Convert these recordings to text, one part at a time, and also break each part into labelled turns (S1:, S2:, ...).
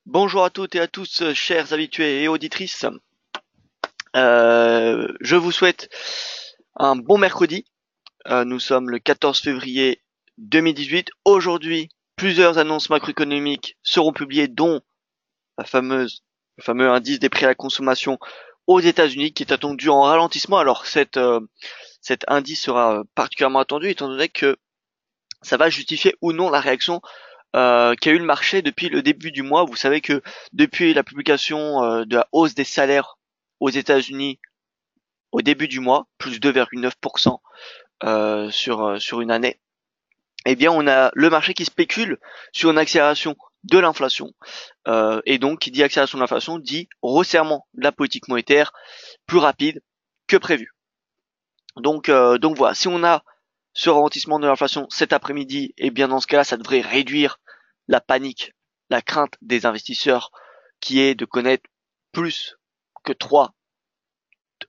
S1: Bonjour à toutes et à tous, chers habitués et auditrices. Je vous souhaite un bon mercredi. Nous sommes le 14 février 2018. Aujourd'hui, plusieurs annonces macroéconomiques seront publiées, dont le fameux indice des prix à la consommation aux États-Unis, qui est attendu en ralentissement. Alors, cet indice sera particulièrement attendu, étant donné que ça va justifier ou non la réaction qu'a eu le marché depuis le début du mois. Vous savez que depuis la publication de la hausse des salaires aux États-Unis au début du mois, plus 2,9% sur une année, eh bien on a le marché qui spécule sur une accélération de l'inflation. Et donc qui dit accélération de l'inflation dit resserrement de la politique monétaire plus rapide que prévu. Donc voilà, si on a ce ralentissement de l'inflation cet après-midi, et bien dans ce cas-là, ça devrait réduire la panique, la crainte des investisseurs qui est de connaître plus que trois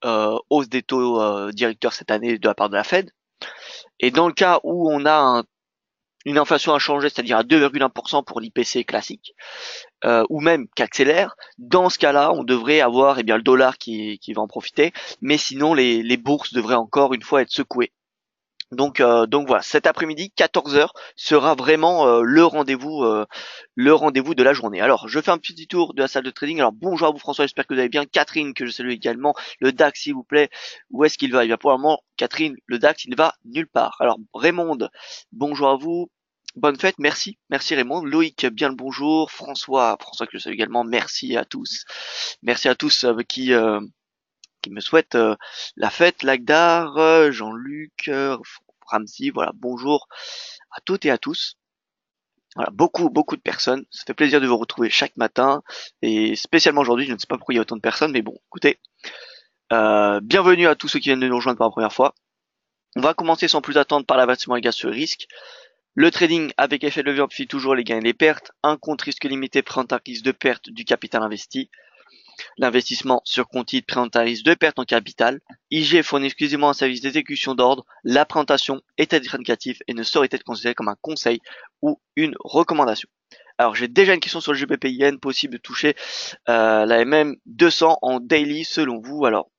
S1: hausses des taux directeurs cette année de la part de la Fed. Et dans le cas où on a une inflation inchangée, c'est-à-dire à 2,1% pour l'IPC classique, ou même qu'accélère, dans ce cas-là, on devrait avoir le dollar qui va en profiter, mais sinon les bourses devraient encore une fois être secouées. Donc voilà, cet après-midi, 14 heures, sera vraiment le rendez-vous de la journée. Alors, je fais un petit tour de la salle de trading. Alors, bonjour à vous François, j'espère que vous allez bien. Catherine, que je salue également. Le DAX, s'il vous plaît, où est-ce qu'il va? Il va pour le moment, Catherine, le DAX, il ne va nulle part. Alors, Raymond, bonjour à vous. Bonne fête, merci Raymond. Loïc, bien le bonjour. François que je salue également. Merci à tous qui me souhaite la fête, Lagdar, Jean-Luc, Ramsey, voilà, bonjour à toutes et à tous. Voilà, beaucoup de personnes. Ça fait plaisir de vous retrouver chaque matin et spécialement aujourd'hui. Je ne sais pas pourquoi il y a autant de personnes, mais bon, écoutez, bienvenue à tous ceux qui viennent de nous rejoindre pour la première fois. On va commencer sans plus attendre par l'avertissement et gaz sur risque. Le trading avec effet de levier amplifie toujours les gains et les pertes. Un compte risque limité présente un risque de perte du capital investi. L'investissement sur compte titre présente un risque de perte en capital. IG fournit exclusivement un service d'exécution d'ordre. La présentation est à titre indicatif et ne saurait être considérée comme un conseil ou une recommandation. Alors j'ai déjà une question sur le GBP Yen, possible de toucher la MM 200 en daily selon vous. Alors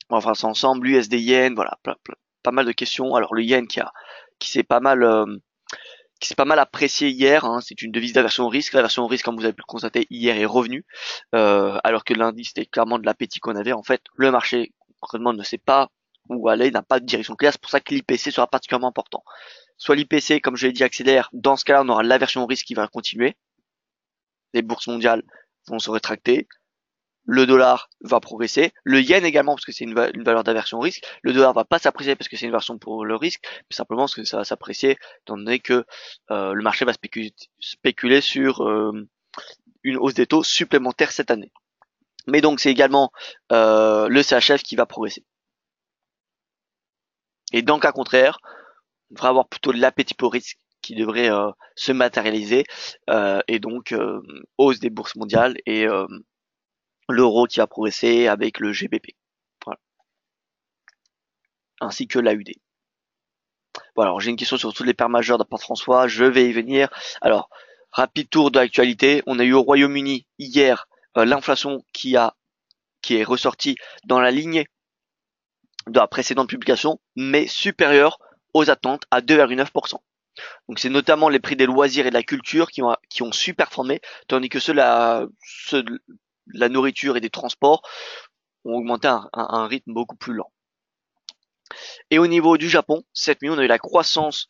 S1: on va faire ça ensemble, l'USD Yen, voilà, pas mal de questions. Alors le Yen qui s'est pas mal apprécié hier, hein. C'est une devise d'aversion au risque. L'aversion au risque, comme vous avez pu le constater hier, est revenue, alors que lundi c'était clairement de l'appétit qu'on avait. En fait, le marché concrètement ne sait pas où aller, n'a pas de direction claire. C'est pour ça que l'IPC sera particulièrement important. Soit l'IPC, comme je l'ai dit, accélère. Dans ce cas-là, on aura l'aversion au risque qui va continuer. Les bourses mondiales vont se rétracter. Le dollar va progresser, le yen également parce que c'est une valeur d'aversion au risque, le dollar va pas s'apprécier parce que c'est une version pour le risque, mais simplement parce que ça va s'apprécier étant donné que le marché va spéculer sur une hausse des taux supplémentaire cette année. Mais donc c'est également le CHF qui va progresser. Et dans le cas contraire, on devrait avoir plutôt l'appétit pour risque qui devrait se matérialiser et donc hausse des bourses mondiales et l'euro qui va progresser avec le GBP. Voilà. Ainsi que l'AUD. Bon, alors j'ai une question sur toutes les paires majeures de la part de François, je vais y venir. Alors, rapide tour de l'actualité. On a eu au Royaume-Uni hier l'inflation qui est ressortie dans la lignée de la précédente publication, mais supérieure aux attentes à 2,9%. Donc c'est notamment les prix des loisirs et de la culture qui ont su performer, tandis que ceux de la nourriture et des transports ont augmenté à un rythme beaucoup plus lent. Et au niveau du Japon, cette nuit, on a eu la croissance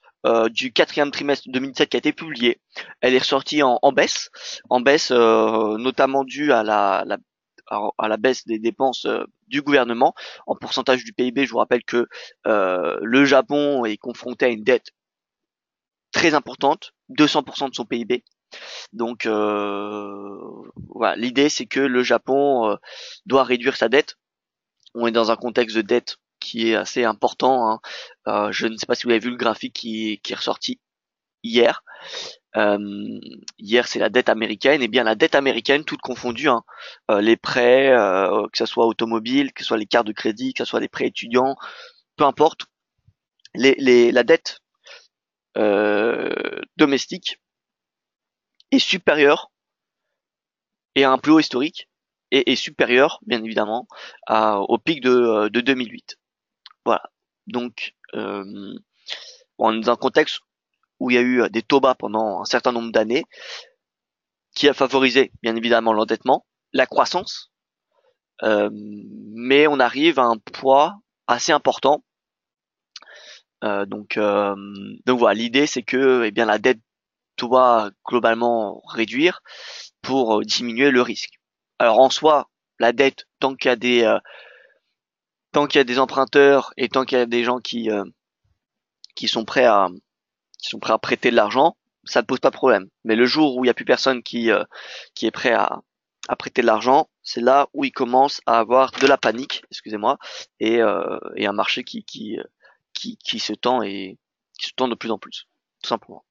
S1: du quatrième trimestre 2017 qui a été publiée. Elle est ressortie en baisse notamment due à la baisse des dépenses du gouvernement. En pourcentage du PIB, je vous rappelle que le Japon est confronté à une dette très importante, 200% de son PIB. Donc voilà, l'idée c'est que le Japon doit réduire sa dette. On est dans un contexte de dette qui est assez important, hein. Je ne sais pas si vous avez vu le graphique qui est ressorti hier. Hier, c'est la dette américaine. Et bien la dette américaine, toute confondue, hein, les prêts, que ce soit automobile, que ce soit les cartes de crédit, que ce soit les prêts étudiants, peu importe, la dette domestique est supérieure est à un plus haut historique et est supérieur, bien évidemment, au pic de 2008. Voilà. Donc, on est dans un contexte où il y a eu des taux bas pendant un certain nombre d'années, qui a favorisé, bien évidemment, l'endettement, la croissance, mais on arrive à un poids assez important. Donc voilà, l'idée c'est que eh bien la dette doit globalement réduire pour diminuer le risque. Alors en soi, la dette, tant qu'il y a des emprunteurs et tant qu'il y a des gens qui sont prêts à prêter de l'argent, ça ne pose pas de problème. Mais le jour où il n'y a plus personne qui est prêt à prêter de l'argent, c'est là où il commence à avoir de la panique, excusez-moi, et un marché qui se tend et qui se tend de plus en plus, tout simplement.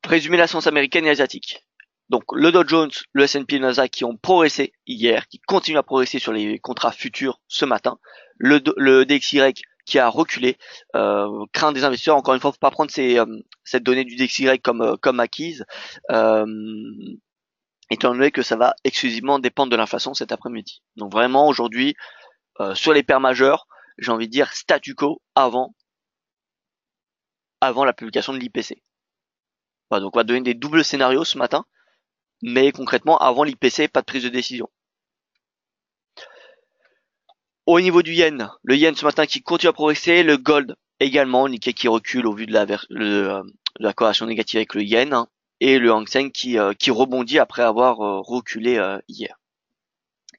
S1: Résumer la science américaine et asiatique. Donc le Dow Jones, le S&P et le Nasdaq qui ont progressé hier, qui continuent à progresser sur les contrats futurs ce matin. Le DXY qui a reculé, craint des investisseurs. Encore une fois, faut pas prendre cette donnée du DXY comme acquise, étant donné que ça va exclusivement dépendre de l'inflation cet après-midi. Donc vraiment aujourd'hui, sur les paires majeures, j'ai envie de dire statu quo avant la publication de l'IPC. Voilà, donc on va donner des doubles scénarios ce matin, mais concrètement avant l'IPC, pas de prise de décision. Au niveau du yen, le yen ce matin qui continue à progresser, le gold également, le Nikkei qui recule au vu de la corrélation négative avec le yen, hein, et le Hang Seng qui rebondit après avoir reculé hier.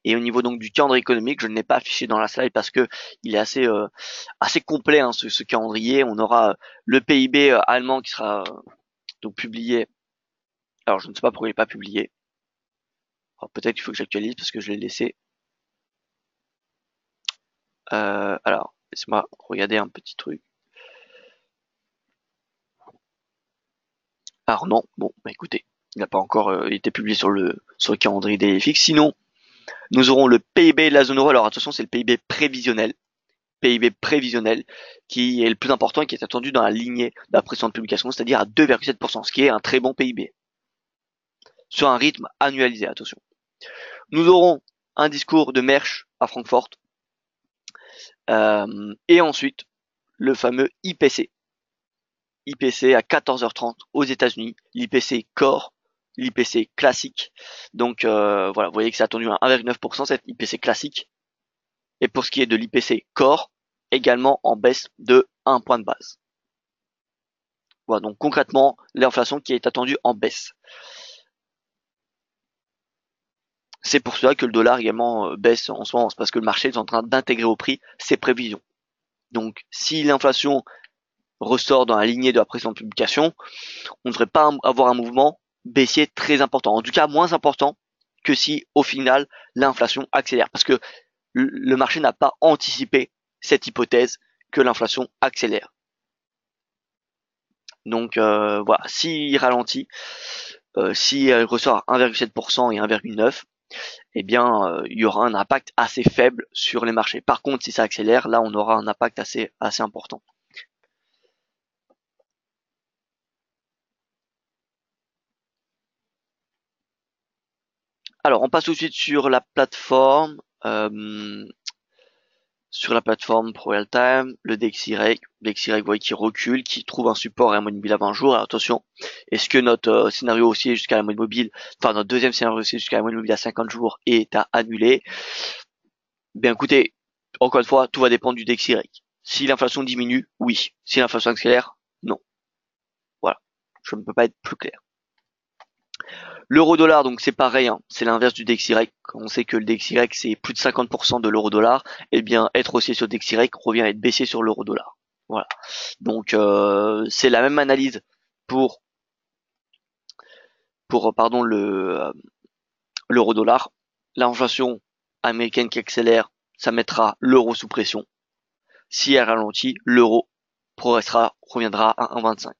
S1: Et au niveau donc du calendrier économique, je ne l'ai pas affiché dans la slide parce que il est assez complet, hein, ce calendrier. On aura le PIB allemand qui sera donc publié. Alors je ne sais pas pourquoi il n'est pas publié. Peut-être qu'il faut que j'actualise parce que je l'ai laissé. Alors, laisse-moi regarder un petit truc. Alors non, bon, bah écoutez, il n'a pas encore été publié sur le calendrier des FX. Sinon, nous aurons le PIB de la zone euro. Alors attention, c'est le PIB prévisionnel. PIB prévisionnel qui est le plus important et qui est attendu dans la lignée de la précédente publication, c'est-à-dire à 2,7%, ce qui est un très bon PIB. Sur un rythme annualisé, attention. Nous aurons un discours de Mersch à Francfort. Et ensuite, le fameux IPC. IPC à 14h30 aux États-Unis, l'IPC Core, l'IPC classique. Donc voilà, vous voyez que c'est attendu à 1,9% cette IPC classique. Et pour ce qui est de l'IPC Core, également en baisse de 1 point de base. Voilà, donc concrètement, l'inflation qui est attendue en baisse. C'est pour cela que le dollar également baisse en ce moment, c'est parce que le marché est en train d'intégrer au prix ses prévisions. Donc si l'inflation ressort dans la lignée de la précédente publication, on ne devrait pas avoir un mouvement baissier très important. En tout cas, moins important que si, au final, l'inflation accélère. Parce que le marché n'a pas anticipé cette hypothèse que l'inflation accélère. Donc voilà, s'il ralentit, s'il ressort à 1,7% et 1,9%, eh bien, il y aura un impact assez faible sur les marchés. Par contre, si ça accélère, là, on aura un impact assez important. Alors, on passe tout de suite sur la plateforme. Sur la plateforme Pro Real Time, le DXY, vous voyez qui recule, qui trouve un support et un moyen mobile à 20 jours. Alors attention, est-ce que notre scénario haussier jusqu'à la moyenne mobile, enfin notre deuxième scénario haussier jusqu'à la moyenne mobile à 50 jours est à annuler? Bien écoutez, encore une fois, tout va dépendre du DXY. Si l'inflation diminue, oui. Si l'inflation accélère, non. Voilà, je ne peux pas être plus clair. L'euro-dollar, donc c'est pareil, hein, c'est l'inverse du DXY. On sait que le DXY c'est plus de 50% de l'euro-dollar. Et bien être haussier sur le DXY revient à être baissier sur l'euro-dollar. Voilà. Donc c'est la même analyse pour l'euro-dollar. L'inflation américaine qui accélère, ça mettra l'euro sous pression. Si elle ralentit, l'euro reviendra à 1,25.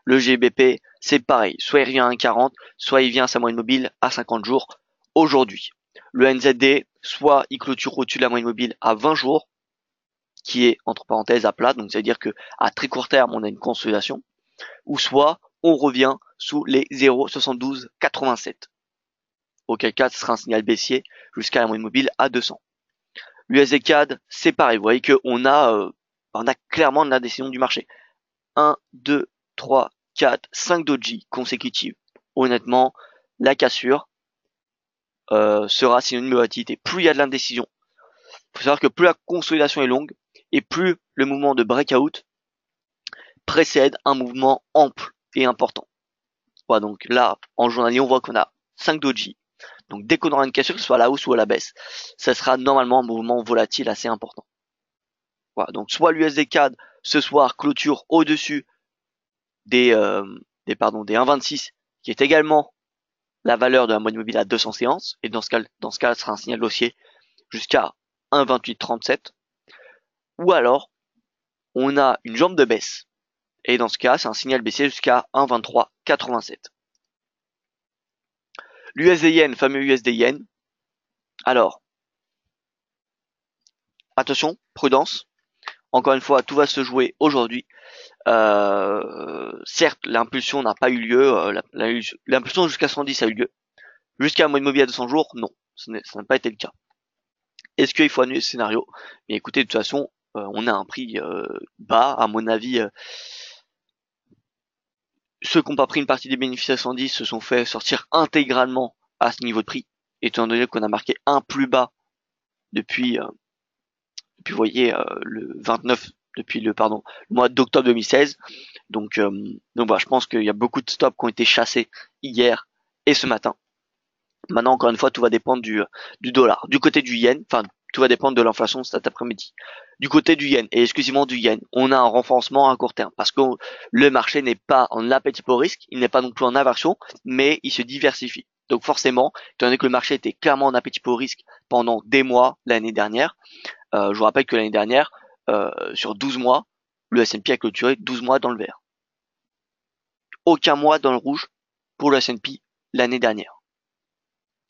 S1: Le GBP, c'est pareil. Soit il revient à 1,40, soit il vient à sa moyenne mobile à 50 jours aujourd'hui. Le NZD, soit il clôture au-dessus de la moyenne mobile à 20 jours, qui est entre parenthèses à plat, donc ça veut dire que à très court terme, on a une consolidation, ou soit on revient sous les 0,7287. auquel cas ce sera un signal baissier jusqu'à la moyenne mobile à 200. L'USD CAD, c'est pareil, vous voyez qu'on a, on a clairement la décision du marché. 1, 2, 3, 4, 5 doji consécutives. Honnêtement, la cassure sera synonyme de volatilité. Plus il y a de l'indécision, il faut savoir que plus la consolidation est longue et plus le mouvement de breakout précède un mouvement ample et important. Voilà, donc là, en journalier, on voit qu'on a 5 doji. Donc dès qu'on aura une cassure, que ce soit à la hausse ou à la baisse, ça sera normalement un mouvement volatile assez important. Voilà, donc soit l'USD CAD ce soir clôture au-dessus des 1,26, qui est également la valeur de la moyenne mobile à 200 séances, et dans ce cas, ça sera un signal haussier jusqu'à 1,2837, ou alors on a une jambe de baisse, et dans ce cas, c'est un signal baissier jusqu'à 1,2387. L'USD Yen, fameux USD Yen. Alors, attention, prudence. Encore une fois, tout va se jouer aujourd'hui. Certes, l'impulsion n'a pas eu lieu. L'impulsion jusqu'à 110 a eu lieu. Jusqu'à la moyenne mobile à 200 jours, non. Ça n'a pas été le cas. Est-ce qu'il faut annuler ce scénario? Mais écoutez, de toute façon, on a un prix bas, à mon avis. Ceux qui n'ont pas pris une partie des bénéfices à 110 se sont fait sortir intégralement à ce niveau de prix, étant donné qu'on a marqué un plus bas depuis vous voyez, le 29, depuis le mois d'octobre 2016. Donc voilà, je pense qu'il y a beaucoup de stops qui ont été chassés hier et ce matin. Maintenant, encore une fois, tout va dépendre du dollar. Du côté du yen, enfin, tout va dépendre de l'inflation cet après-midi. Du côté du yen, et exclusivement du yen, on a un renforcement à court terme, parce que le marché n'est pas en appétit pour risque, il n'est pas non plus en aversion, mais il se diversifie. Donc forcément, étant donné que le marché était clairement en appétit pour risque pendant des mois l'année dernière, je vous rappelle que l'année dernière, sur 12 mois, le S&P a clôturé 12 mois dans le vert. Aucun mois dans le rouge pour le S&P l'année dernière.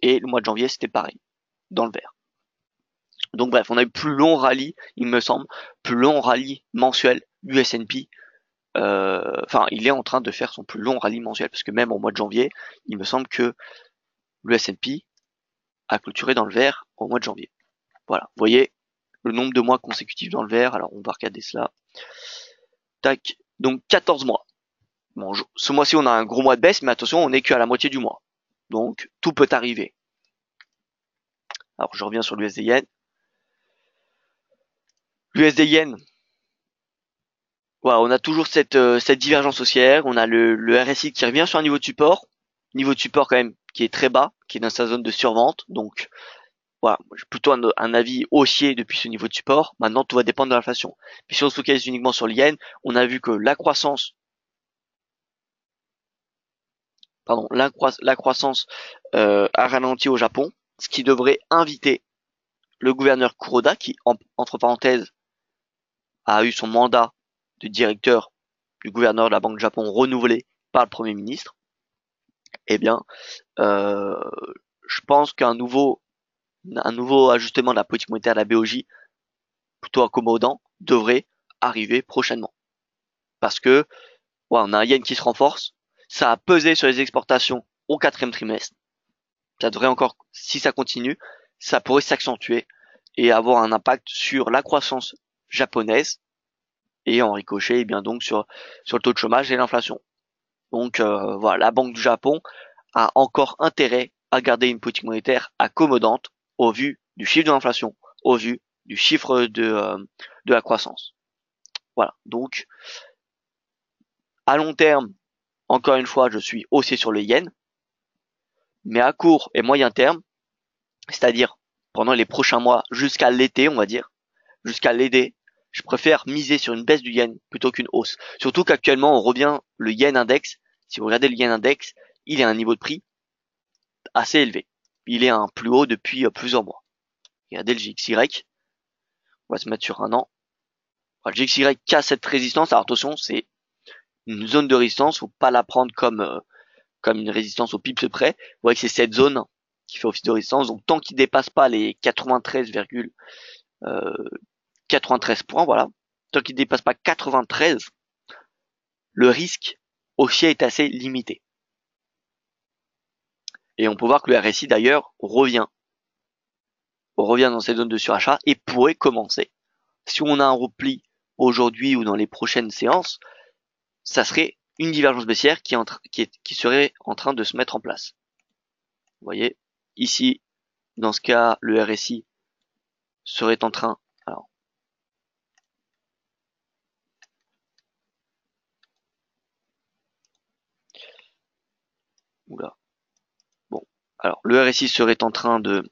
S1: Et le mois de janvier, c'était pareil, dans le vert. Donc bref, on a eu plus long rallye, il me semble, plus long rallye mensuel du S&P. Enfin, il est en train de faire son plus long rallye mensuel, parce que même au mois de janvier, il me semble que le S&P a clôturé dans le vert au mois de janvier. Voilà, vous voyez le nombre de mois consécutifs dans le vert. Alors on va regarder cela. Tac, donc 14 mois. Bon, ce mois-ci on a un gros mois de baisse, mais attention, on n'est qu'à la moitié du mois. Donc tout peut arriver. Alors je reviens sur l'USD Yen. L'USD Yen, voilà, on a toujours cette divergence haussière. On a le RSI qui revient sur un niveau de support quand même qui est très bas, qui est dans sa zone de survente. Donc voilà, j'ai plutôt un avis haussier depuis ce niveau de support. Maintenant, tout va dépendre de l'inflation. Puis si on se focalise uniquement sur le yen, on a vu que la croissance a ralenti au Japon, ce qui devrait inviter le gouverneur Kuroda, qui entre parenthèses a eu son mandat de directeur du gouverneur de la Banque du Japon renouvelé par le Premier ministre. Eh bien, je pense qu'un nouveau ajustement de la politique monétaire de la BOJ, plutôt accommodant, devrait arriver prochainement. Parce que on a un yen qui se renforce, ça a pesé sur les exportations au 4e trimestre. Ça devrait encore, si ça continue, ça pourrait s'accentuer et avoir un impact sur la croissance japonaise et en ricochet, et bien donc sur le taux de chômage et l'inflation. Donc voilà, la Banque du Japon a encore intérêt à garder une politique monétaire accommodante au vu du chiffre de l'inflation, au vu du chiffre de la croissance. Voilà, donc à long terme, encore une fois, je suis haussier sur le yen, mais à court et moyen terme, c'est-à-dire pendant les prochains mois jusqu'à l'été, on va dire, jusqu'à l'été, je préfère miser sur une baisse du yen plutôt qu'une hausse. Surtout qu'actuellement, on revient le yen index. Si vous regardez le yen index, il est à un niveau de prix assez élevé. Il est à un plus haut depuis plusieurs mois. Regardez le JXY. On va se mettre sur un an. Le JXY casse cette résistance. Alors attention, c'est une zone de résistance. Faut pas la prendre comme une résistance au pips près. Vous voyez que c'est cette zone qui fait office de résistance. Donc tant qu'il dépasse pas les 93 points, voilà. Tant qu'il dépasse pas 93, le risque haussier est assez limité. Et on peut voir que le RSI d'ailleurs revient dans cette zone de surachat et pourrait commencer. Si on a un repli aujourd'hui ou dans les prochaines séances, ça serait une divergence baissière qui serait en train de se mettre en place. Vous voyez, ici, dans ce cas, le RSI serait en train, alors, oula, bon, alors le RSI serait en train de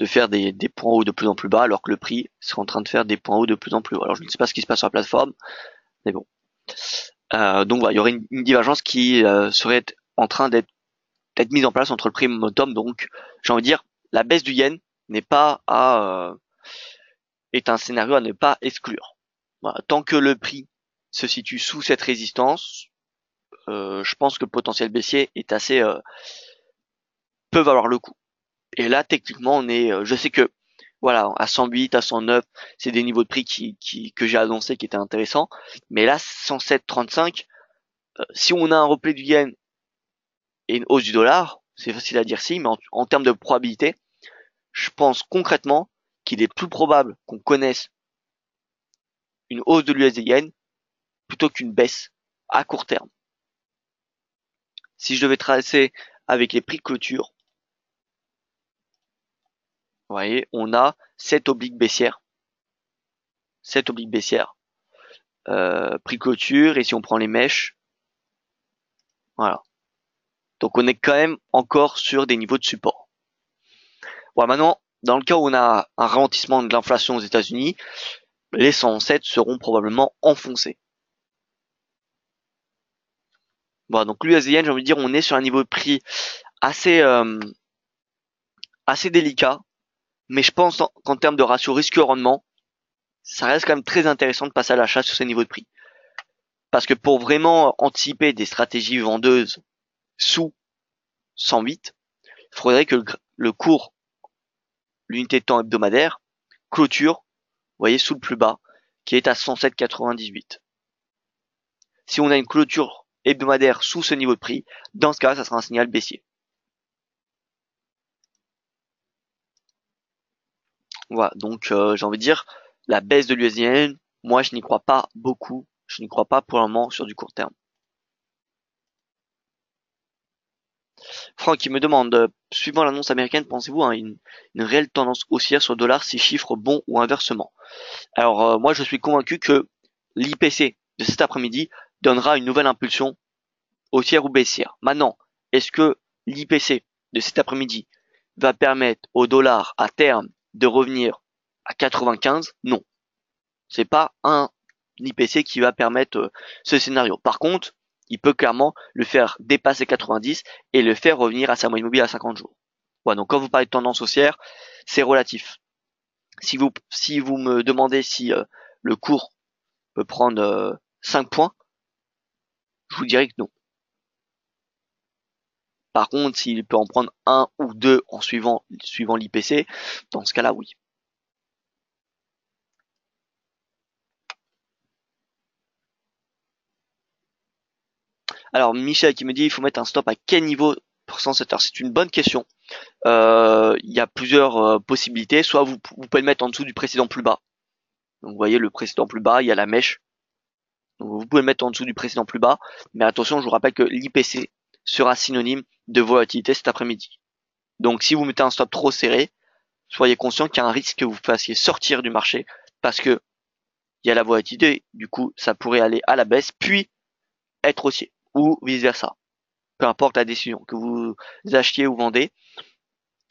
S1: faire des points hauts de plus en plus bas, alors que le prix serait en train de faire des points hauts de plus en plus haut. Alors je ne sais pas ce qui se passe sur la plateforme, mais bon. Donc voilà, il y aurait une divergence qui serait en train d'être mise en place entre le prix et le momentum. Donc j'ai envie de dire, la baisse du yen n'est pas est un scénario à ne pas exclure. Voilà, tant que le prix se situe sous cette résistance, je pense que le potentiel baissier est assez peut valoir le coup. Et là, techniquement, on est, je sais que, voilà, à 108, à 109, c'est des niveaux de prix que j'ai annoncé qui étaient intéressants. Mais là, 107,35, si on a un repli du yen et une hausse du dollar, c'est facile à dire si, mais en termes de probabilité, je pense concrètement qu'il est plus probable qu'on connaisse une hausse de l'USD yen plutôt qu'une baisse à court terme. Si je devais tracer avec les prix de clôture, vous voyez, on a cette oblique baissière. Prix de clôture, et si on prend les mèches, voilà. Donc on est quand même encore sur des niveaux de support. Voilà, maintenant, dans le cas où on a un ralentissement de l'inflation aux États-Unis, les 107 seront probablement enfoncés. Voilà, donc l'USD, j'ai envie de dire, on est sur un niveau de prix assez délicat, mais je pense qu'en termes de ratio risque-rendement, ça reste quand même très intéressant de passer à l'achat sur ces niveaux de prix. Parce que pour vraiment anticiper des stratégies vendeuses sous 108, il faudrait que le cours, l'unité de temps hebdomadaire, clôture, vous voyez, sous le plus bas, qui est à 107,98. Si on a une clôture hebdomadaire sous ce niveau de prix, dans ce cas, ça sera un signal baissier. Voilà, donc j'ai envie de dire, la baisse de l'USD, moi je n'y crois pas beaucoup, je n'y crois pas pour le moment sur du court terme. Franck qui me demande, suivant l'annonce américaine, pensez-vous à une réelle tendance haussière sur le dollar si chiffre bon ou inversement? Alors moi je suis convaincu que l'IPC de cet après-midi donnera une nouvelle impulsion haussière ou baissière. Maintenant, est-ce que l'IPC de cet après-midi va permettre au dollar à terme de revenir à 95? Non. C'est pas un IPC qui va permettre ce scénario. Par contre, il peut clairement le faire dépasser 90 et le faire revenir à sa moyenne mobile à 50 jours. Voilà, donc quand vous parlez de tendance haussière, c'est relatif. Si vous me demandez si le cours peut prendre 5 points, je vous dirais que non. Par contre, s'il peut en prendre un ou deux en suivant l'IPC, dans ce cas-là, oui. Alors, Michel qui me dit, il faut mettre un stop à quel niveau pour 107 heures? C'est une bonne question. Il y a plusieurs possibilités. Soit vous pouvez le mettre en dessous du précédent plus bas. Donc, vous voyez, le précédent plus bas, il y a la mèche. Donc, vous pouvez le mettre en dessous du précédent plus bas. Mais attention, je vous rappelle que l'IPC sera synonyme de volatilité cet après-midi. Donc, si vous mettez un stop trop serré, soyez conscient qu'il y a un risque que vous fassiez sortir du marché parce que il y a la volatilité. Du coup, ça pourrait aller à la baisse, puis être haussier ou vice versa. Peu importe la décision que vous achetiez ou vendez.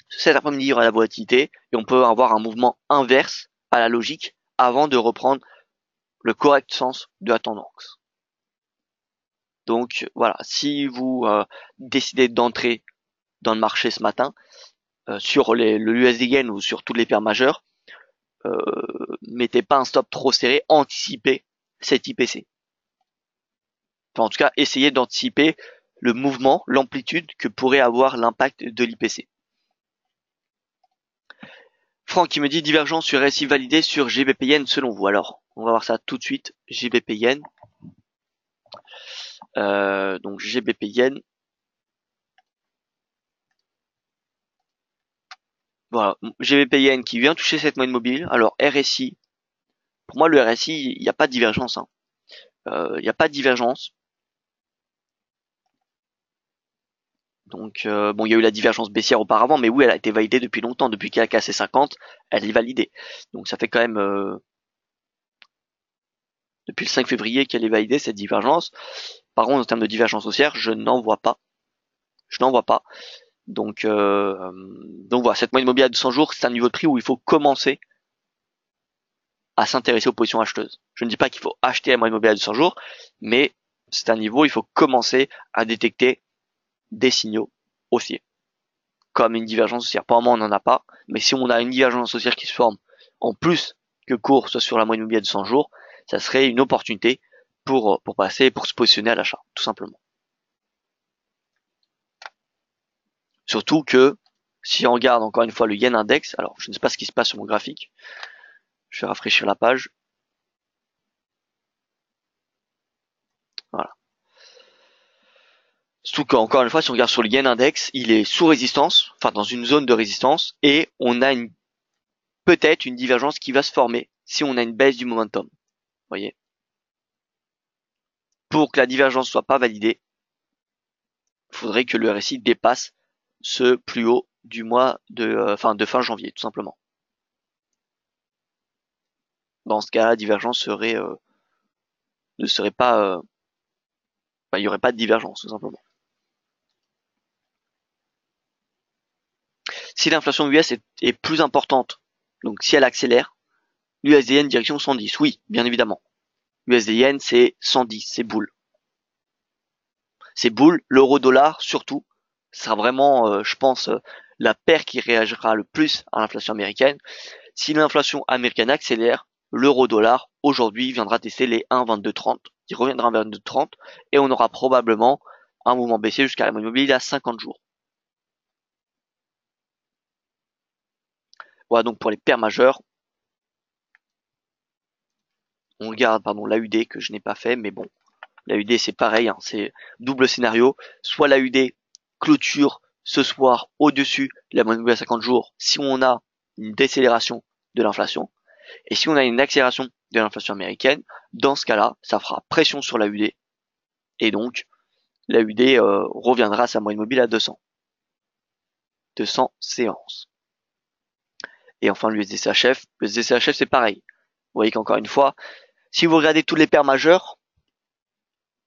S1: Cet après-midi, il y aura la volatilité et on peut avoir un mouvement inverse à la logique avant de reprendre le correct sens de la tendance. Donc voilà, si vous décidez d'entrer dans le marché ce matin sur le USD Yen ou sur toutes les paires majeures, mettez pas un stop trop serré, anticipez cet IPC. Enfin, en tout cas, essayez d'anticiper le mouvement, l'amplitude que pourrait avoir l'impact de l'IPC. Franck qui me dit divergence sur RSI validé sur GBP Yen selon vous. Alors, on va voir ça tout de suite. GBP Yen. Donc GBP Yen. Voilà, GBP-Yen qui vient toucher cette moyenne mobile. Alors RSI, pour moi le RSI, il n'y a pas de divergence. Hein. Il n'y a pas de divergence. Donc bon, il y a eu la divergence baissière auparavant, mais oui, elle a été validée depuis longtemps, depuis qu'elle a cassé 50, elle est validée. Donc ça fait quand même depuis le 5 février qu'elle est validée cette divergence. Par contre, en termes de divergence haussière, je n'en vois pas. Je n'en vois pas. Donc voilà, cette moyenne mobile à 200 jours, c'est un niveau de prix où il faut commencer à s'intéresser aux positions acheteuses. Je ne dis pas qu'il faut acheter la moyenne mobile à 200 jours, mais c'est un niveau où il faut commencer à détecter des signaux haussiers, comme une divergence haussière. Pour le moment, on n'en a pas, mais si on a une divergence haussière qui se forme en plus que court soit sur la moyenne mobile à 200 jours, ça serait une opportunité pour passer, pour se positionner à l'achat, tout simplement. Surtout que si on regarde encore une fois le yen index, alors je ne sais pas ce qui se passe sur mon graphique, je vais rafraîchir la page. Voilà. Surtout qu'encore une fois, si on regarde sur le yen index, il est sous résistance, enfin dans une zone de résistance, et on a peut-être une divergence qui va se former si on a une baisse du momentum. Vous voyez. Pour que la divergence soit pas validée, il faudrait que le RSI dépasse ce plus haut du mois de fin janvier, tout simplement. Dans ce cas, la divergence ne serait pas, il n'y aurait pas de divergence, tout simplement. Si l'inflation US est plus importante, donc si elle accélère, l'USD-Yen direction 110, oui, bien évidemment. USD-Yen, c'est 110, c'est boule. C'est boule, l'euro-dollar surtout, sera vraiment, je pense, la paire qui réagira le plus à l'inflation américaine. Si l'inflation américaine accélère, l'euro-dollar, aujourd'hui, viendra tester les 1,2230. Il reviendra vers 22,30 et on aura probablement un mouvement baissier jusqu'à la moyenne mobile à 50 jours. Voilà donc pour les paires majeures. On regarde, l'AUD que je n'ai pas fait, mais bon, l'AUD c'est pareil, hein, c'est double scénario. Soit l'AUD clôture ce soir au-dessus de la moyenne mobile à 50 jours si on a une décélération de l'inflation. Et si on a une accélération de l'inflation américaine, dans ce cas-là, ça fera pression sur l'AUD. Et donc, l'AUD reviendra à sa moyenne mobile à 200. 200 séances. Et enfin, l'USD-CHF. L'USD-CHF, c'est pareil. Vous voyez qu'encore une fois, si vous regardez tous les paires majeures,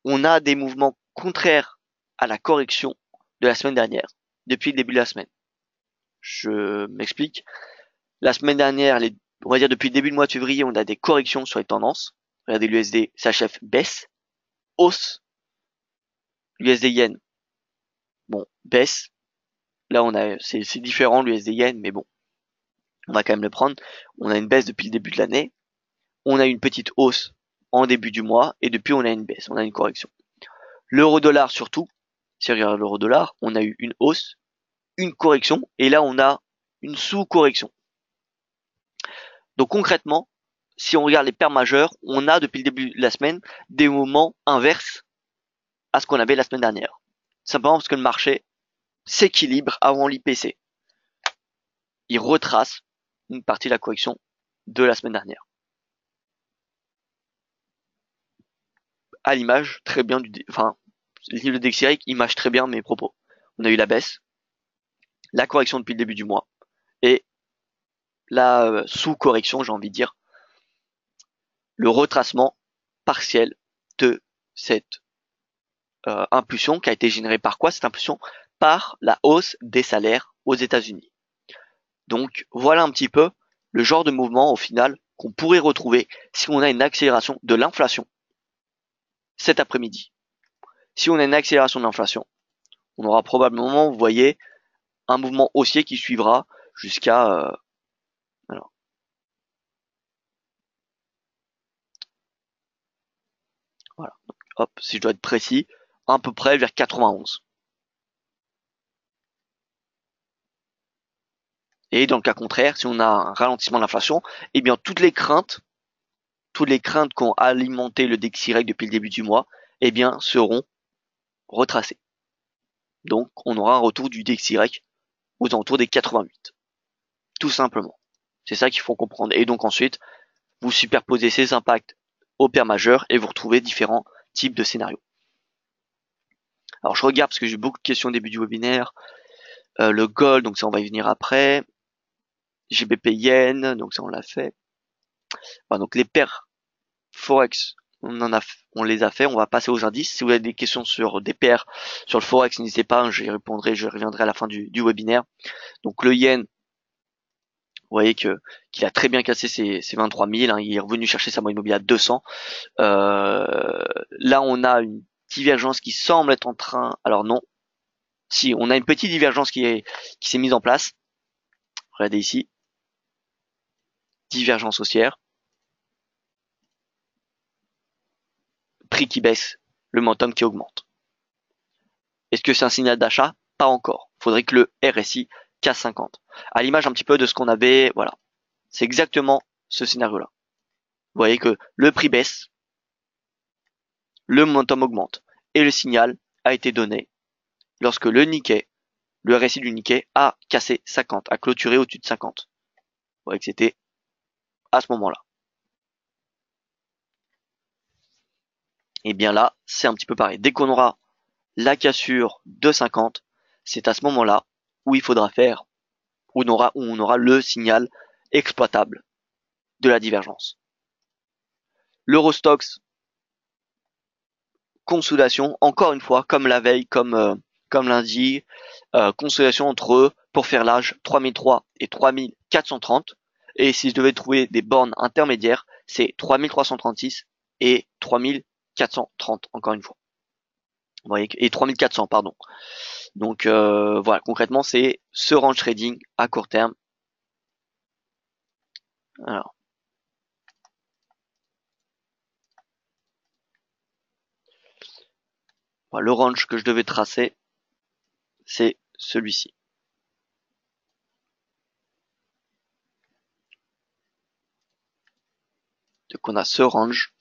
S1: on a des mouvements contraires à la correction de la semaine dernière, depuis le début de la semaine. Je m'explique. La semaine dernière, on va dire depuis le début du mois de février, on a des corrections sur les tendances. Regardez, l'USD-CHF baisse, hausse. L'USD-Yen, bon, baisse. Là, c'est différent l'USD-Yen, mais bon, on va quand même le prendre. On a une baisse depuis le début de l'année. On a une petite hausse en début du mois, et depuis, on a une baisse, on a une correction. L'euro-dollar surtout, si on regarde l'euro-dollar, on a eu une hausse, une correction, et là, on a une sous-correction. Donc concrètement, si on regarde les paires majeures, on a depuis le début de la semaine des moments inverses à ce qu'on avait la semaine dernière. Simplement parce que le marché s'équilibre avant l'IPC. Il retrace une partie de la correction de la semaine dernière. À l'image, très bien le DXY image très bien mes propos. On a eu la baisse, la correction depuis le début du mois, et la sous-correction, j'ai envie de dire, le retracement partiel de cette impulsion qui a été générée par quoi cette impulsion? Par la hausse des salaires aux États-Unis. Donc voilà un petit peu le genre de mouvement au final qu'on pourrait retrouver si on a une accélération de l'inflation cet après-midi. Si on a une accélération de l'inflation, on aura probablement, vous voyez, un mouvement haussier qui suivra jusqu'à voilà. Donc, hop, si je dois être précis, à peu près vers 91. Et dans le cas contraire, si on a un ralentissement de l'inflation, eh bien toutes les craintes qu'ont alimenté le DXY depuis le début du mois, eh bien seront retracées. Donc on aura un retour du DXY aux alentours des 88. tout simplement. C'est ça qu'il faut comprendre. Et donc ensuite, vous superposez ces impacts au pair majeur et vous retrouvez différents types de scénarios. Alors je regarde parce que j'ai eu beaucoup de questions au début du webinaire. Le gold, donc ça on va y venir après. GBP Yen, donc ça on l'a fait. Voilà, donc les paires Forex, on les a fait. On va passer aux indices. Si vous avez des questions sur des paires sur le Forex, n'hésitez pas, j'y répondrai, je reviendrai à la fin du webinaire. Donc le Yen, vous voyez qu'il a très bien cassé ses 23 000, hein, il est revenu chercher sa moyenne mobile à 200. Là on a une divergence qui semble être en train, alors non, si on a une petite divergence qui s'est mise en place. Regardez ici, divergence haussière, prix qui baisse, le momentum qui augmente. Est-ce que c'est un signal d'achat? Pas encore. Il faudrait que le RSI casse 50. À l'image un petit peu de ce qu'on avait, voilà. C'est exactement ce scénario-là. Vous voyez que le prix baisse, le momentum augmente. Et le signal a été donné lorsque le Nikkei, le RSI du Nikkei a cassé 50, a clôturé au-dessus de 50. Vous voyez que c'était à ce moment-là. Et bien là, c'est un petit peu pareil. Dès qu'on aura la cassure de 50, c'est à ce moment-là où il faudra faire, où on aura le signal exploitable de la divergence. L'Eurostoxx, consolidation, encore une fois, comme la veille, comme lundi, consolidation entre eux pour faire l'âge 3003 et 3430. Et si je devais trouver des bornes intermédiaires, c'est 3336 et 3430, encore une fois. Vous voyez, et 3400, pardon. Donc voilà, concrètement, c'est ce range trading à court terme. Alors, voilà, le range que je devais tracer, c'est celui-ci. Donc on a ce range.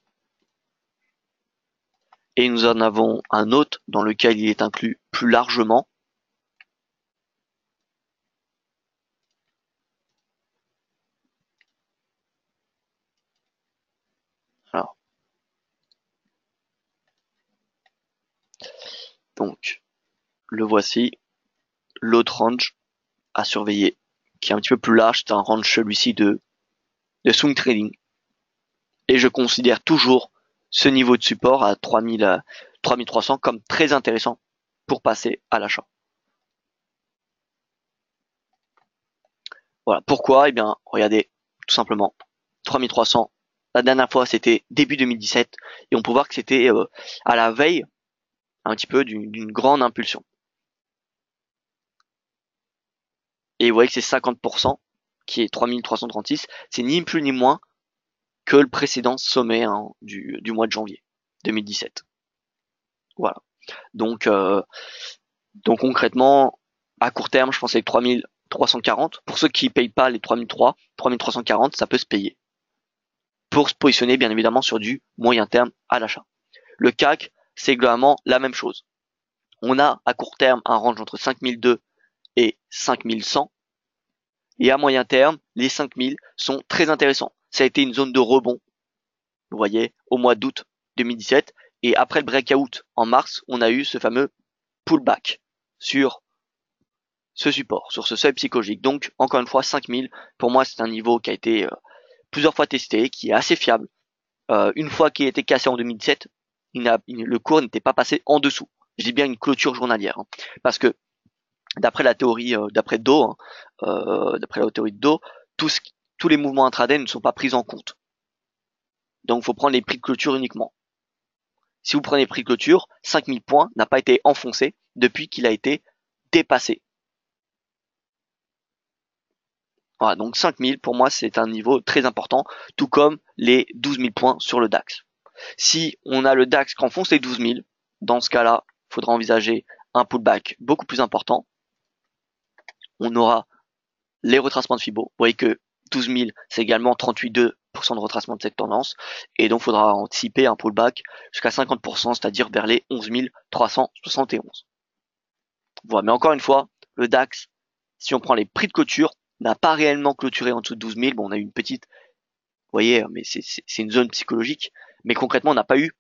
S1: Et nous en avons un autre dans lequel il est inclus plus largement. Alors, donc, le voici, l'autre range à surveiller, qui est un petit peu plus large, c'est un range celui-ci de swing trading. Et je considère toujours ce niveau de support à 3300 comme très intéressant pour passer à l'achat. Voilà. Pourquoi? Eh bien, regardez, tout simplement, 3300. La dernière fois, c'était début 2017, et on peut voir que c'était à la veille un petit peu d'une grande impulsion. Et vous voyez que c'est 50%, qui est 3336, c'est ni plus ni moins que le précédent sommet du mois de janvier 2017. Voilà. Donc concrètement, à court terme, je pense que 3340. Pour ceux qui payent pas les 3340, ça peut se payer. Pour se positionner, bien évidemment, sur du moyen terme à l'achat. Le CAC, c'est globalement la même chose. On a à court terme un range entre 5002 et 5100. Et à moyen terme, les 5000 sont très intéressants. Ça a été une zone de rebond, vous voyez, au mois d'août 2017. Et après le breakout en mars, on a eu ce fameux pullback sur ce support, sur ce seuil psychologique. Donc, encore une fois, 5000, pour moi, c'est un niveau qui a été plusieurs fois testé, qui est assez fiable. Une fois qu'il a été cassé en 2017, le cours n'était pas passé en dessous. Je dis bien une clôture journalière. Hein, parce que d'après la théorie, d'après Do, d'après la théorie de Do, tous les mouvements intraday ne sont pas pris en compte. Donc, il faut prendre les prix de clôture uniquement. Si vous prenez prix de clôture, 5000 points n'a pas été enfoncé depuis qu'il a été dépassé. Voilà, donc 5000 pour moi c'est un niveau très important, tout comme les 12 000 points sur le DAX. Si on a le DAX qui enfonce les 12 000, dans ce cas-là, il faudra envisager un pullback beaucoup plus important. On aura les retracements de Fibo. Vous voyez que 12 000, c'est également 38,2% de retracement de cette tendance. Et donc, il faudra anticiper un pullback jusqu'à 50%, c'est-à-dire vers les 11 371. Voilà. Mais encore une fois, le DAX, si on prend les prix de clôture, n'a pas réellement clôturé en dessous de 12 000. Bon, on a eu une petite, vous voyez, mais c'est une zone psychologique. Mais concrètement, on n'a pas eu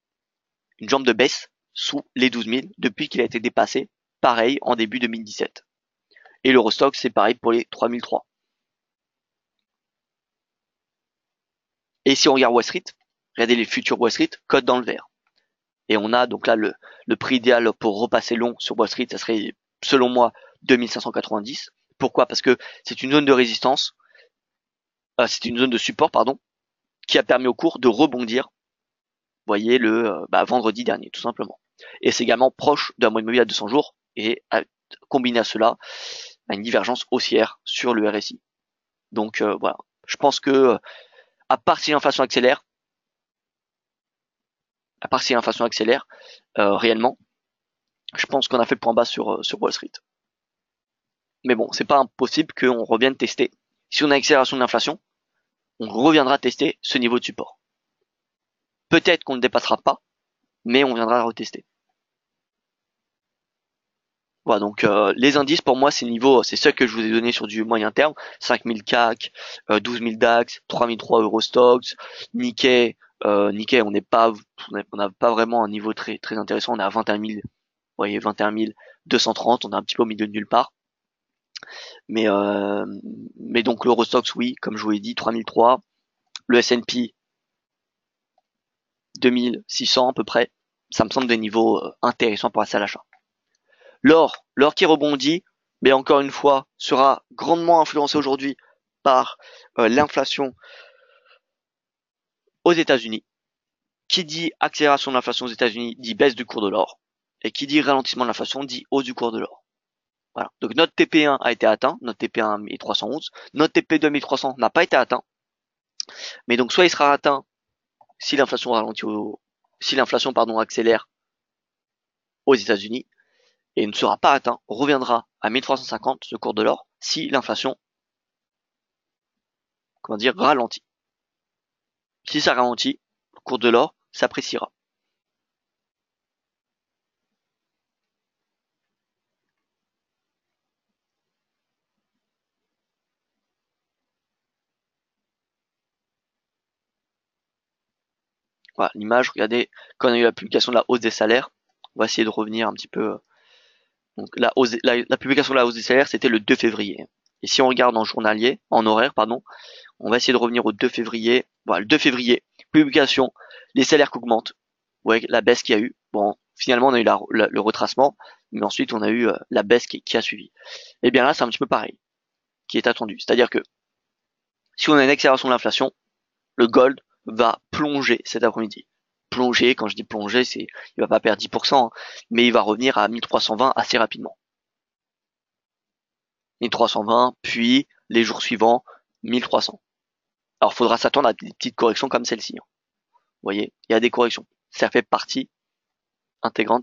S1: une jambe de baisse sous les 12 000 depuis qu'il a été dépassé, pareil, en début 2017. Et l'Eurostoxx, c'est pareil pour les 3003. Et si on regarde Wall Street, regardez les futurs Wall Street, cote dans le vert. Et on a donc là le prix idéal pour repasser long sur Wall Street, ça serait selon moi 2590. Pourquoi? Parce que c'est une zone de résistance, c'est une zone de support, pardon, qui a permis au cours de rebondir, vous voyez, le vendredi dernier, tout simplement. Et c'est également proche d'un mois immobilier à 200 jours, et combiné à cela, une divergence haussière sur le RSI. Donc voilà, je pense que à part si l'inflation accélère, réellement, je pense qu'on a fait le point bas sur Wall Street. Mais bon, c'est pas impossible qu'on revienne tester. Si on a accélération de l'inflation, on reviendra tester ce niveau de support. Peut-être qu'on ne dépassera pas, mais on viendra retester. Voilà, donc les indices pour moi c'est le niveau, c'est ceux que je vous ai donné sur du moyen terme, 5000 CAC, 12 000 DAX, 3003 Eurostoxx, Nikkei, Nikkei on n'a pas vraiment un niveau très très intéressant, on est à 21 000, vous voyez 21 230, on est un petit peu au milieu de nulle part. Mais donc l'Eurostoxx oui, comme je vous l'ai dit, 3003, le S&P 2600 à peu près, ça me semble des niveaux intéressants pour passer à l'achat. L'or qui rebondit, mais encore une fois, sera grandement influencé aujourd'hui par l'inflation aux États-Unis. Qui dit accélération de l'inflation aux États-Unis dit baisse du cours de l'or. Et qui dit ralentissement de l'inflation dit hausse du cours de l'or. Voilà. Donc notre TP1 a été atteint, notre TP1 1311, notre TP2 1300 n'a pas été atteint. Mais donc soit il sera atteint si l'inflation accélère aux États-Unis, et ne sera pas atteint, reviendra à 1350 ce cours de l'or si l'inflation ralentit. Si ça ralentit, le cours de l'or s'appréciera. Voilà, l'image, regardez, quand on a eu la publication de la hausse des salaires, on va essayer de revenir un petit peu. Donc la publication de la hausse des salaires, c'était le 2 février. Et si on regarde en journalier, en horaire, pardon, on va essayer de revenir au 2 février. Voilà, le 2 février, publication, les salaires qui augmentent. Ouais, la baisse qu'il y a eu. Bon, finalement, on a eu le retracement, mais ensuite, on a eu la baisse qui a suivi. Et bien là, c'est un petit peu pareil, qui est attendu. C'est-à-dire que si on a une accélération de l'inflation, le gold va plonger cet après-midi. Plonger, quand je dis plonger, il va pas perdre 10%, hein, mais il va revenir à 1320 assez rapidement. 1320, puis les jours suivants, 1300. Alors, il faudra s'attendre à des petites corrections comme celle-ci. Hein. Vous voyez, il y a des corrections. Ça fait partie intégrale,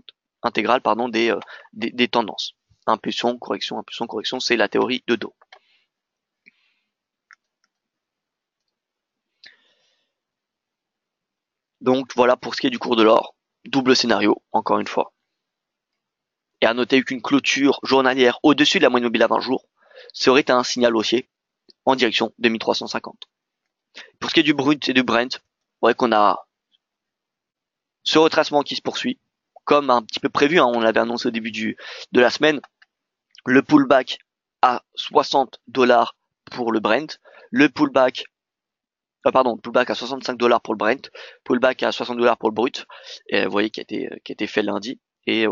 S1: des tendances. Impulsion, correction, c'est la théorie de Dow. Donc voilà pour ce qui est du cours de l'or. Double scénario, encore une fois. Et à noter qu'une clôture journalière au-dessus de la moyenne mobile à 20 jours serait un signal haussier en direction de 1350. Pour ce qui est du brut et du Brent, vous voyez qu'on a ce retracement qui se poursuit, comme un petit peu prévu, hein, on l'avait annoncé au début de la semaine, le pullback à 60 $ pour le Brent, le pullback à 65 $ pour le Brent, pullback à 60 $ pour le brut, et vous voyez qui a été fait lundi, et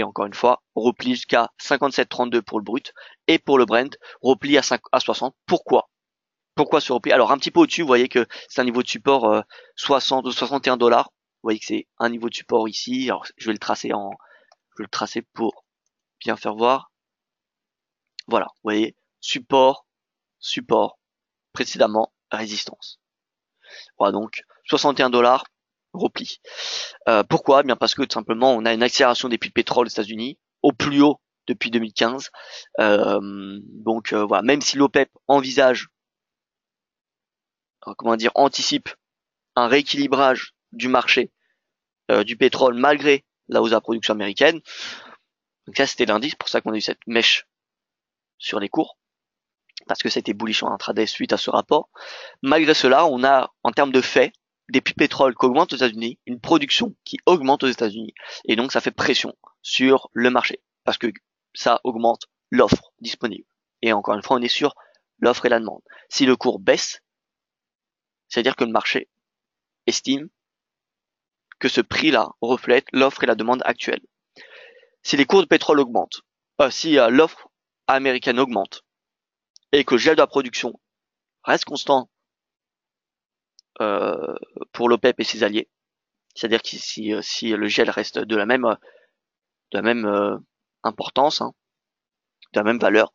S1: encore une fois, repli jusqu'à 57,32 pour le brut, et pour le Brent, repli à 60. Pourquoi ce repli? Alors un petit peu au-dessus, vous voyez que c'est un niveau de support 60 ou 61 $. Vous voyez que c'est un niveau de support ici. Alors je vais le tracer pour bien faire voir. Voilà, vous voyez, support, précédemment, résistance. Voilà, donc 61 $, repli. Pourquoi? Bien parce que tout simplement, on a une accélération des prix de pétrole aux États-Unis au plus haut depuis 2015. Donc voilà, même si l'OPEP envisage, anticipe un rééquilibrage du marché du pétrole malgré la hausse de la production américaine. Donc ça, c'était l'indice, pour ça qu'on a eu cette mèche sur les cours. parce que c'était bullish en intraday suite à ce rapport. Malgré cela, on a, en termes de faits, des prix de pétrole qui augmentent aux États-Unis, une production qui augmente aux États-Unis, et donc ça fait pression sur le marché, parce que ça augmente l'offre disponible. Et encore une fois, on est sur l'offre et la demande. Si le cours baisse, c'est-à-dire que le marché estime que ce prix-là reflète l'offre et la demande actuelle. Si les cours de pétrole augmentent, si l'offre américaine augmente, et que le gel de la production reste constant pour l'OPEP et ses alliés, c'est-à-dire que si le gel reste de la même importance, hein, de la même valeur,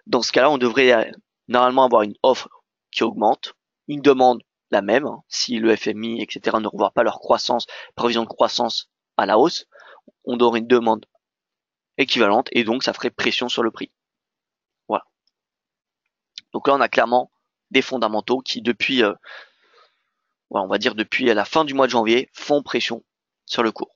S1: dans ce cas-là, on devrait normalement avoir une offre qui augmente, une demande la même, hein, si le FMI, etc. ne revoit pas leur croissance, prévision de croissance à la hausse, on aurait une demande équivalente et donc ça ferait pression sur le prix. Voilà. Donc là, on a clairement des fondamentaux qui depuis, on va dire depuis la fin du mois de janvier, font pression sur le cours.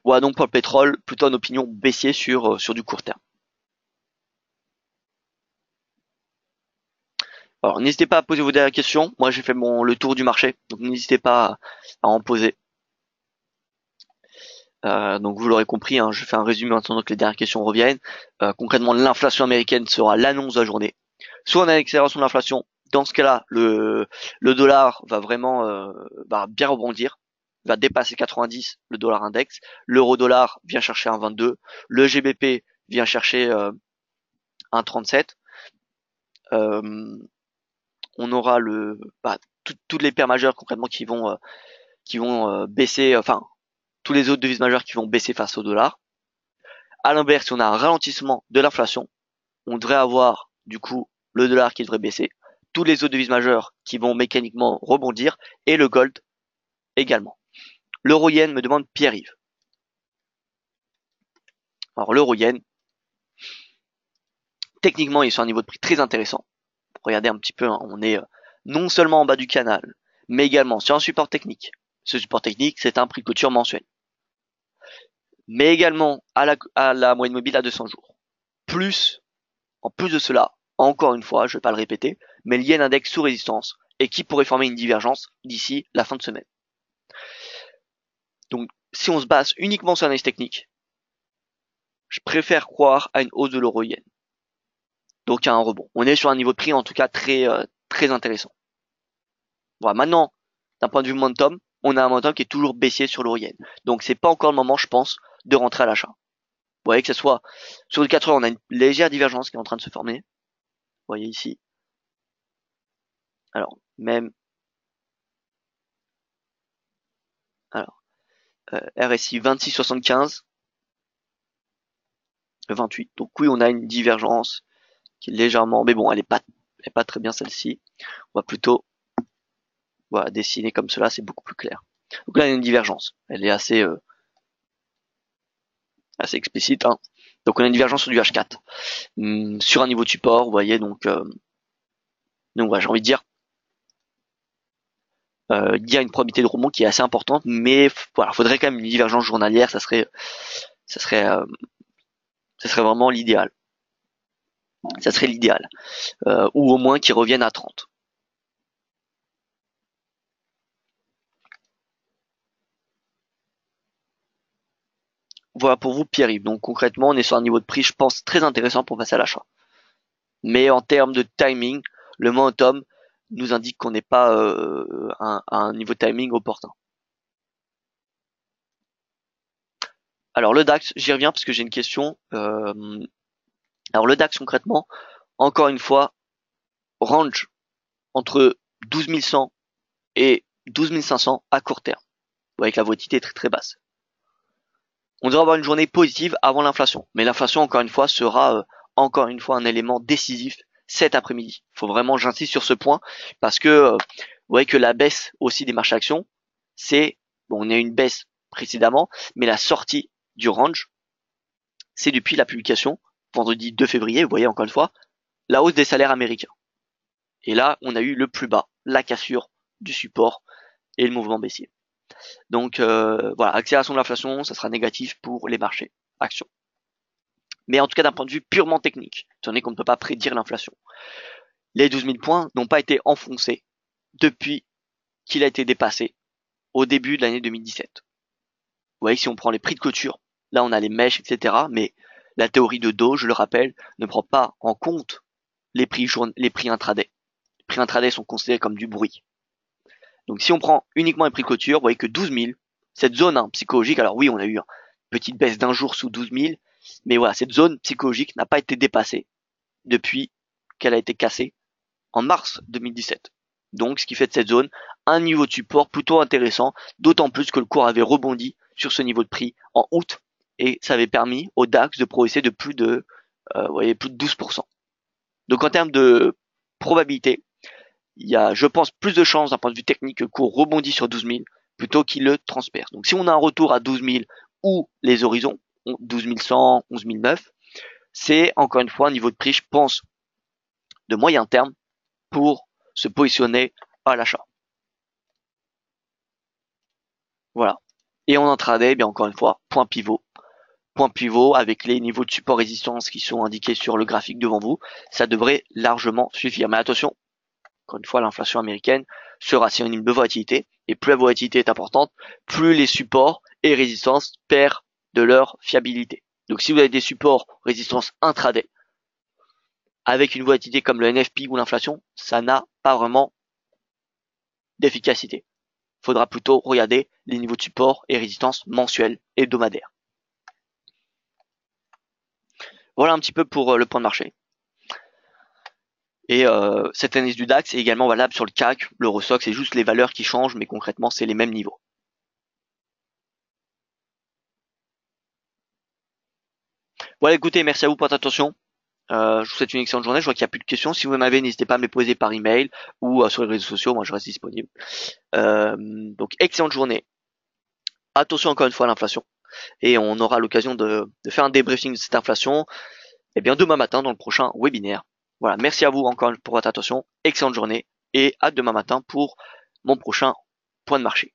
S1: Voilà donc pour le pétrole, plutôt une opinion baissier sur du court terme. Alors n'hésitez pas à poser vos dernières questions. Moi j'ai fait le tour du marché, donc n'hésitez pas à en poser. Donc vous l'aurez compris, hein, je fais un résumé en attendant que les dernières questions reviennent. Concrètement, l'inflation américaine sera l'annonce de la journée. Soit on a une accélération de l'inflation, dans ce cas-là, le dollar va vraiment va bien rebondir, va dépasser 90, le dollar index. L'euro-dollar vient chercher un 22, le GBP vient chercher un 37. On aura toutes les paires majeures concrètement qui vont baisser, enfin tous les autres devises majeures qui vont baisser face au dollar. À l'inverse, si on a un ralentissement de l'inflation, on devrait avoir du coup le dollar qui devrait baisser, tous les autres devises majeures qui vont mécaniquement rebondir et le gold également. L'euro-yen, me demande Pierre-Yves. Alors l'euro-yen, techniquement il est sur un niveau de prix très intéressant. Regardez un petit peu, hein, on est non seulement en bas du canal, mais également sur un support technique. Ce support technique, c'est un prix de clôture mensuel. Mais également à la moyenne mobile à 200 jours. En plus de cela, encore une fois, je ne vais pas le répéter, mais le yen index sous résistance et qui pourrait former une divergence d'ici la fin de semaine. Donc, si on se base uniquement sur l'analyse technique, je préfère croire à une hausse de l'euro yen. Donc, à un rebond. On est sur un niveau de prix, en tout cas, très intéressant. Voilà. Maintenant, d'un point de vue momentum, on a un momentum qui est toujours baissier sur l'euro yen. Donc, c'est pas encore le moment, je pense, de rentrer à l'achat. Vous voyez que ce soit sur le 4 heures, on a une légère divergence qui est en train de se former. Vous voyez ici. Alors, même. Alors, RSI 26,75. 28. Donc oui, on a une divergence qui est légèrement, mais bon, elle est pas très bien celle-ci. On va plutôt, voilà, dessiner comme cela, c'est beaucoup plus clair. Donc là, il y a une divergence. Elle est assez explicite, hein. Donc on a une divergence sur du H4. Sur un niveau de support, vous voyez, donc voilà, j'ai envie de dire, il y a une probabilité de rebond qui est assez importante, mais voilà, faudrait quand même une divergence journalière, ça serait vraiment l'idéal. Ça serait l'idéal. Ou au moins qu'ils reviennent à 30. Voilà pour vous, Pierre-Yves. Donc concrètement, on est sur un niveau de prix, je pense, très intéressant pour passer à l'achat. Mais en termes de timing, le momentum nous indique qu'on n'est pas à un niveau de timing opportun. Alors le DAX, j'y reviens parce que j'ai une question. Alors le DAX concrètement, encore une fois, range entre 12 100 et 12 500 à court terme. Vous voyez que la volatilité est très très basse. On devrait avoir une journée positive avant l'inflation. Mais l'inflation, encore une fois, sera encore une fois un élément décisif cet après-midi. Il faut vraiment, j'insiste sur ce point, parce que vous voyez que la baisse aussi des marchés actions, on a eu une baisse précédemment, mais la sortie du range, c'est depuis la publication, vendredi 2 février, vous voyez encore une fois, la hausse des salaires américains. Et là, on a eu le plus bas, la cassure du support et le mouvement baissier. Donc voilà, accélération de l'inflation, ça sera négatif pour les marchés actions. Mais en tout cas d'un point de vue purement technique, étant donné qu'on ne peut pas prédire l'inflation, les 12 000 points n'ont pas été enfoncés depuis qu'il a été dépassé au début de l'année 2017. Vous voyez, si on prend les prix de clôture, là on a les mèches, etc. Mais la théorie de Dow, je le rappelle, ne prend pas en compte les prix intraday. Les prix intraday sont considérés comme du bruit. Donc si on prend uniquement les prix de clôture, vous voyez que 12 000, cette zone psychologique, alors oui, on a eu une petite baisse d'un jour sous 12 000, mais voilà, cette zone psychologique n'a pas été dépassée depuis qu'elle a été cassée en mars 2017. Donc ce qui fait de cette zone un niveau de support plutôt intéressant, d'autant plus que le cours avait rebondi sur ce niveau de prix en août, et ça avait permis au DAX de progresser de plus de, plus de 12%. Donc en termes de probabilité, il y a, je pense, plus de chances d'un point de vue technique que le cours rebondit sur 12 000 plutôt qu'il le transperce. Donc si on a un retour à 12 000 ou les horizons, 12 100, 11 009, c'est encore une fois un niveau de prix, je pense, de moyen terme pour se positionner à l'achat. Voilà. Et en intraday, bien encore une fois, point pivot avec les niveaux de support résistance qui sont indiqués sur le graphique devant vous, ça devrait largement suffire. Mais attention, encore une fois, l'inflation américaine sera synonyme de volatilité, et plus la volatilité est importante, plus les supports et résistances perdent de leur fiabilité. Donc si vous avez des supports résistance intraday, avec une volatilité comme le NFP ou l'inflation, ça n'a pas vraiment d'efficacité. Il faudra plutôt regarder les niveaux de support et résistance mensuels et hebdomadaires. Voilà un petit peu pour le point de marché. Et cette analyse du DAX est également valable sur le CAC, l'Eurostoxx, c'est juste les valeurs qui changent, mais concrètement c'est les mêmes niveaux. Voilà, écoutez, merci à vous pour votre attention. Je vous souhaite une excellente journée. Je vois qu'il n'y a plus de questions. Si vous en avez, n'hésitez pas à me les poser par email ou sur les réseaux sociaux. Moi, je reste disponible. Donc, excellente journée. Attention encore une fois à l'inflation. Et on aura l'occasion de faire un débriefing de cette inflation bien demain matin dans le prochain webinaire. Voilà, merci à vous encore pour votre attention. Excellente journée et à demain matin pour mon prochain point de marché.